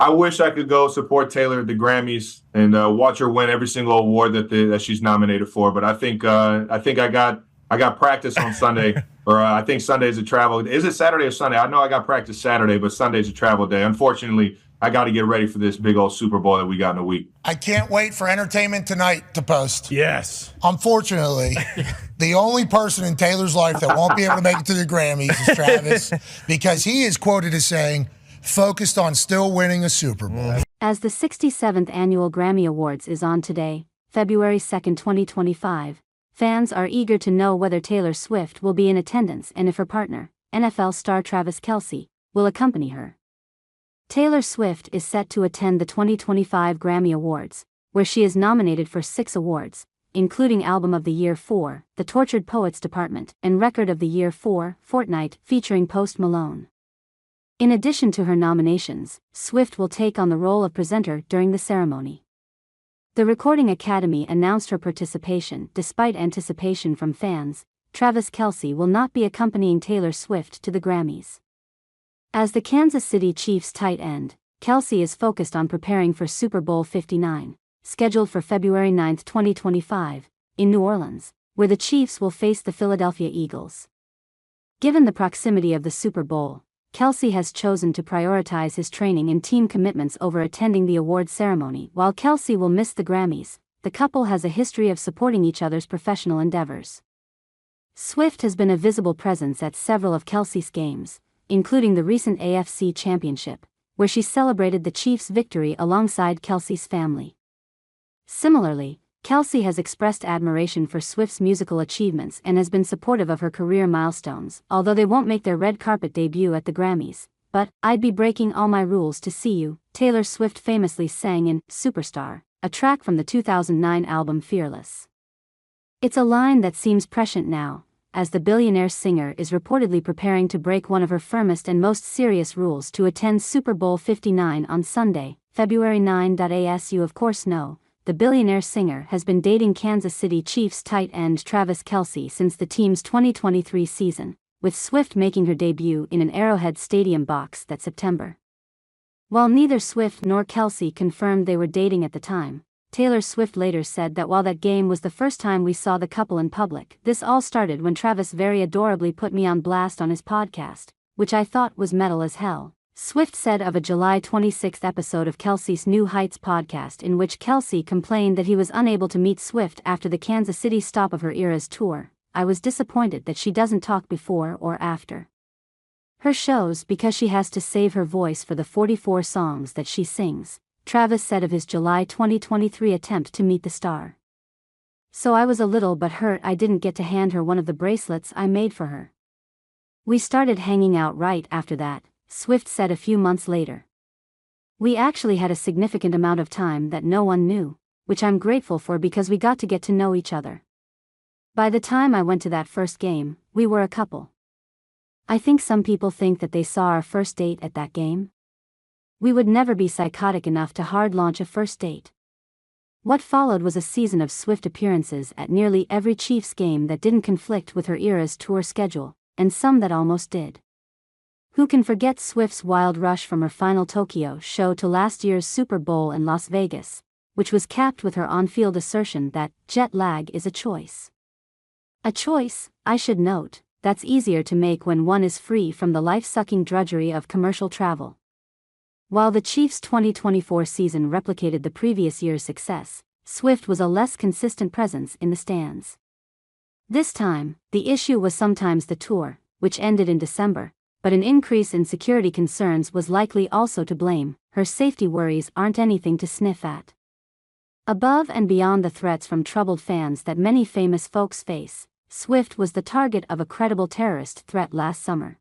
I wish I could go support Taylor at the Grammys and watch her win every single award that she's nominated for. But I got practice on Sunday, or I think Sunday's a travel. Is it Saturday or Sunday? I know I got practice Saturday, but Sunday's a travel day. Unfortunately, I got to get ready for this big old Super Bowl that we got in a week. I can't wait for Entertainment Tonight to post. Yes. Unfortunately, the only person in Taylor's life that won't be able to make it to the Grammys is Travis, because he is quoted as saying, focused on still winning a Super Bowl. As the 67th Annual Grammy Awards is on today, February 2nd, 2025, fans are eager to know whether Taylor Swift will be in attendance and if her partner, NFL star Travis Kelce, will accompany her. Taylor Swift is set to attend the 2025 Grammy Awards, where she is nominated for 6 awards, including Album of the Year for The Tortured Poets Department and Record of the Year for Fortnite featuring Post Malone. In addition to her nominations, Swift will take on the role of presenter during the ceremony. The Recording Academy announced her participation. Despite anticipation from fans, Travis Kelce will not be accompanying Taylor Swift to the Grammys. As the Kansas City Chiefs tight end, Kelce is focused on preparing for Super Bowl 59, scheduled for February 9, 2025, in New Orleans, where the Chiefs will face the Philadelphia Eagles. Given the proximity of the Super Bowl, Kelce has chosen to prioritize his training and team commitments over attending the awards ceremony. While Kelce will miss the Grammys, the couple has a history of supporting each other's professional endeavors. Swift has been a visible presence at several of Kelce's games, including the recent AFC Championship, where she celebrated the Chiefs' victory alongside Kelce's family. Similarly, Kelce has expressed admiration for Swift's musical achievements and has been supportive of her career milestones, although they won't make their red carpet debut at the Grammys. But, "I'd be breaking all my rules to see you," Taylor Swift famously sang in Superstar, a track from the 2009 album Fearless. It's a line that seems prescient now, as the billionaire singer is reportedly preparing to break one of her firmest and most serious rules to attend Super Bowl 59 on Sunday, February 9. As you of course know, the billionaire singer has been dating Kansas City Chiefs tight end Travis Kelce since the team's 2023 season, with Swift making her debut in an Arrowhead Stadium box that September. While neither Swift nor Kelce confirmed they were dating at the time, Taylor Swift later said that while that game was the first time we saw the couple in public, this all started when Travis very adorably put me on blast on his podcast, which I thought was metal as hell. Swift said of a July 26 episode of Kelce's New Heights podcast in which Kelce complained that he was unable to meet Swift after the Kansas City stop of her Eras tour, "I was disappointed that she doesn't talk before or after her shows because she has to save her voice for the 44 songs that she sings," Travis said of his July 2023 attempt to meet the star. "So I was a little but hurt I didn't get to hand her one of the bracelets I made for her. We started hanging out right after that," Swift said a few months later. "We actually had a significant amount of time that no one knew, which I'm grateful for because we got to know each other. By the time I went to that first game, we were a couple. I think some people think that they saw our first date at that game. We would never be psychotic enough to hard launch a first date." What followed was a season of Swift appearances at nearly every Chiefs game that didn't conflict with her Eras tour schedule, and some that almost did. Who can forget Swift's wild rush from her final Tokyo show to last year's Super Bowl in Las Vegas, which was capped with her on-field assertion that jet lag is a choice. A choice, I should note, that's easier to make when one is free from the life-sucking drudgery of commercial travel. While the Chiefs' 2024 season replicated the previous year's success, Swift was a less consistent presence in the stands. This time, the issue was sometimes the tour, which ended in December, but an increase in security concerns was likely also to blame. Her safety worries aren't anything to sniff at. Above and beyond the threats from troubled fans that many famous folks face, Swift was the target of a credible terrorist threat last summer.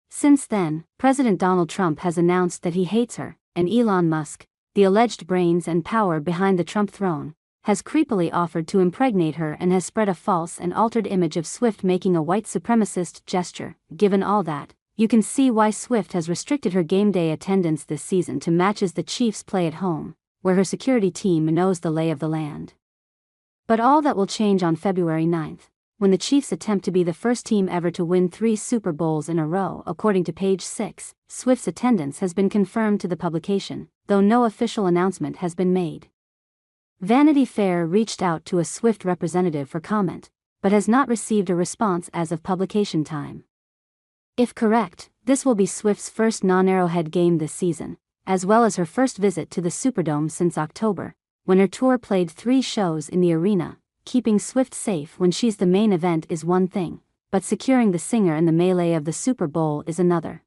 Since then, President Donald Trump has announced that he hates her, and Elon Musk, the alleged brains and power behind the Trump throne, has creepily offered to impregnate her and has spread a false and altered image of Swift making a white supremacist gesture. Given all that, you can see why Swift has restricted her game day attendance this season to matches the Chiefs play at home, where her security team knows the lay of the land. But all that will change on February 9th. When the Chiefs attempt to be the first team ever to win 3 Super Bowls in a row according to Page 6, Swift's attendance has been confirmed to the publication, though no official announcement has been made. Vanity Fair reached out to a Swift representative for comment, but has not received a response as of publication time. If correct, this will be Swift's first non-Arrowhead game this season, as well as her first visit to the Superdome since October, when her tour played 3 shows in the arena. Keeping Swift safe when she's the main event is one thing, but securing the singer in the melee of the Super Bowl is another.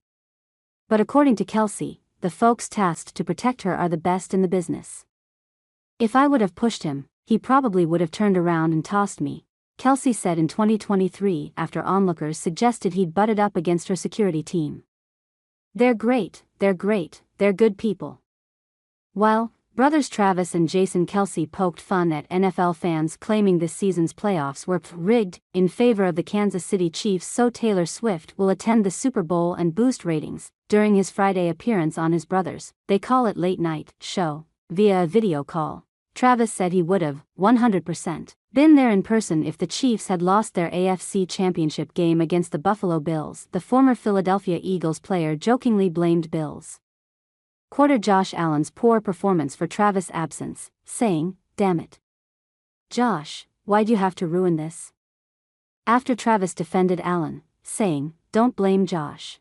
But according to Kelce, the folks tasked to protect her are the best in the business. If I would have pushed him, he probably would have turned around and tossed me, Kelce said in 2023 after onlookers suggested he'd butted up against her security team. They're great, they're good people. While brothers Travis and Jason Kelce poked fun at NFL fans claiming this season's playoffs were rigged in favor of the Kansas City Chiefs so Taylor Swift will attend the Super Bowl and boost ratings, during his Friday appearance on his brother's, they call it late night, show, via a video call, Travis said he would have, 100%, been there in person if the Chiefs had lost their AFC Championship game against the Buffalo Bills. The former Philadelphia Eagles player jokingly blamed Bills quarter Josh Allen's poor performance for Travis' absence, saying, "Damn it, Josh, why'd you have to ruin this?" After Travis defended Allen, saying, "Don't blame Josh.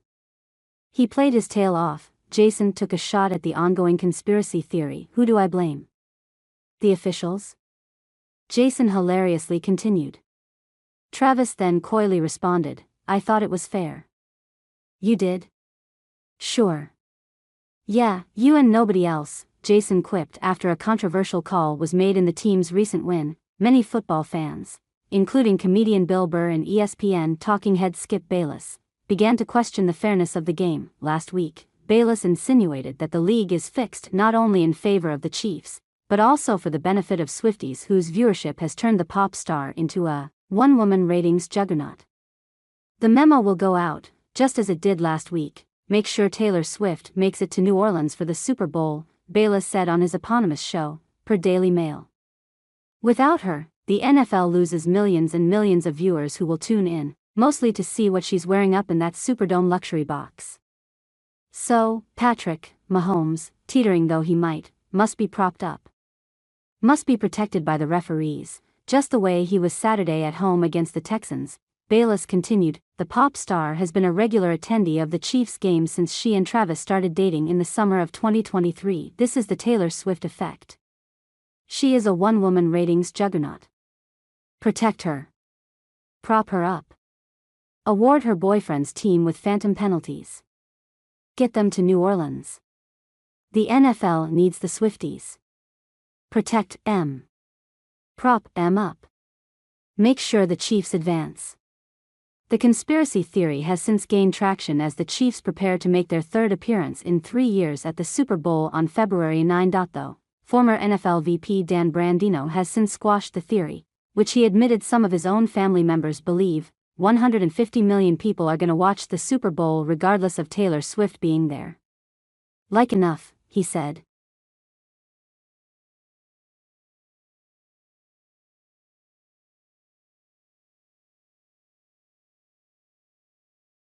He played his tail off," Jason took a shot at the ongoing conspiracy theory. Who do I blame? The officials? Jason hilariously continued. Travis then coyly responded, "I thought it was fair." "You did?" "Sure. Yeah, you and nobody else," Jason quipped after a controversial call was made in the team's recent win. Many football fans, including comedian Bill Burr and ESPN talking head Skip Bayless, began to question the fairness of the game. Last week, Bayless insinuated that the league is fixed not only in favor of the Chiefs, but also for the benefit of Swifties whose viewership has turned the pop star into a one-woman ratings juggernaut. The memo will go out, just as it did last week. Make sure Taylor Swift makes it to New Orleans for the Super Bowl, Bayless said on his eponymous show, per Daily Mail. Without her, the NFL loses millions and millions of viewers who will tune in, mostly to see what she's wearing up in that Superdome luxury box. So, Patrick Mahomes, teetering though he might, must be propped up. Must be protected by the referees, just the way he was Saturday at home against the Texans. Bayless continued, the pop star has been a regular attendee of the Chiefs games since she and Travis started dating in the summer of 2023. This is the Taylor Swift effect. She is a one-woman ratings juggernaut. Protect her. Prop her up. Award her boyfriend's team with phantom penalties. Get them to New Orleans. The NFL needs the Swifties. Protect M. Prop M up. Make sure the Chiefs advance. The conspiracy theory has since gained traction as the Chiefs prepare to make their third appearance in 3 years at the Super Bowl on February 9. Though, former NFL VP Dan Brandino has since squashed the theory, which he admitted some of his own family members believe. 150 million people are gonna watch the Super Bowl regardless of Taylor Swift being there. Like enough, he said.